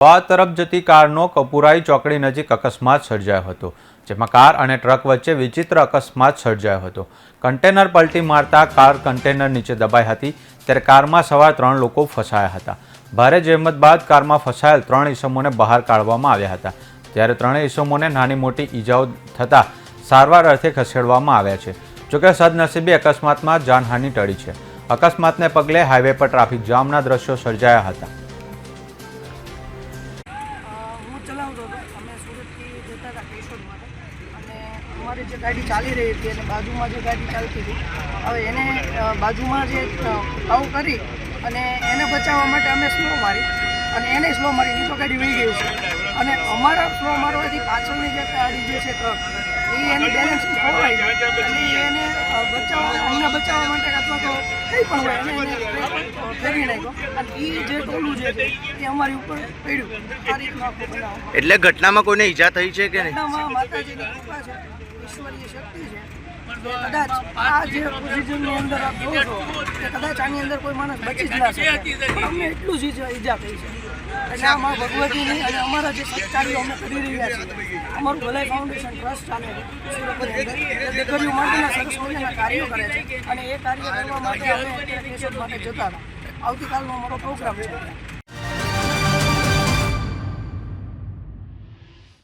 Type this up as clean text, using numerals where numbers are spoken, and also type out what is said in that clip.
અમદાવાદ તરફ જતી કારનો કપુરાઈ ચોકડી નજીક અકસ્માત સર્જાયો હતો, જેમાં કાર અને ટ્રક વચ્ચે વિચિત્ર અકસ્માત સર્જાયો હતો। કન્ટેનર પલટી મારતા કાર કન્ટેનર નીચે દબાઈ હતી, ત્યારે કારમાં સવાર 3 લોકો ફસાયા હતા। ભારે જહેમત બાદ કારમાં ફસાયેલ 3 ઈસમોને બહાર કાઢવામાં આવ્યા હતા, ત્યારે 3 ઈસમોને નાની મોટી ઈજાઓ થતાં સારવાર અર્થે ખસેડવામાં આવ્યા છે। જોકે સદનસીબે અકસ્માતમાં જાનહાનિ ટળી છે। અકસ્માતને પગલે હાઈવે પર ટ્રાફિક જામના દ્રશ્યો સર્જાયા હતા। ચલાવતો હતો, અમે સુરતથી જતા હતા કેશોદ માટે અને અમારી જે ગાડી ચાલી રહી હતી અને બાજુમાં જે ગાડી ચાલતી હતી, હવે એને બાજુમાં જે આવું કરી અને એને બચાવવા માટે અમે સ્લો મારી અને એને સ્લો મારી, એ તો ગાડી વહી ગઈ છે અને અમારા સ્લો મારવાથી પાછળની જે ગાડી જે છે ટ્રક એ એની બેલેન્સ ખોવાઈ ગઈ અને એને અમને બચાવવા માટે અથવા તો કંઈ પણ હોય એને ફેરવી નાખ્યો અને એ જે ટોલું જે છે એ અમારી ઉપર પડ્યું। આ રીતનો આખો બનાવ। એટલે ઘટનામાં કોઈને ઈજા થઈ છે કે નહીં? ઘટનામાં માતાજીની કૃપા છે, ઈશ્વરીય શક્તિ છે, કદાચ આ જે પોઝિશનની અંદર આપ જોવો છો કે કદાચ આની અંદર કોઈ માણસ બચી જ ના શકે, અમને એટલું જ ઈજા થઈ છે। એટલે આ મા ભગવતીની અને અમારા જે સત્કાર્યો અમે કરી રહ્યા છીએ, અમારું ભલાઈ ફાઉન્ડેશન ટ્રસ્ટ ચાલે છે સુરતની અંદર, દીકરીઓ માટેના સરસ મજાના કાર્યો કરે છે અને એ કાર્ય કરવા માટે અમે કેશોદ માટે જતા હતા। આવતીકાલનો અમારો પ્રોગ્રામ છે।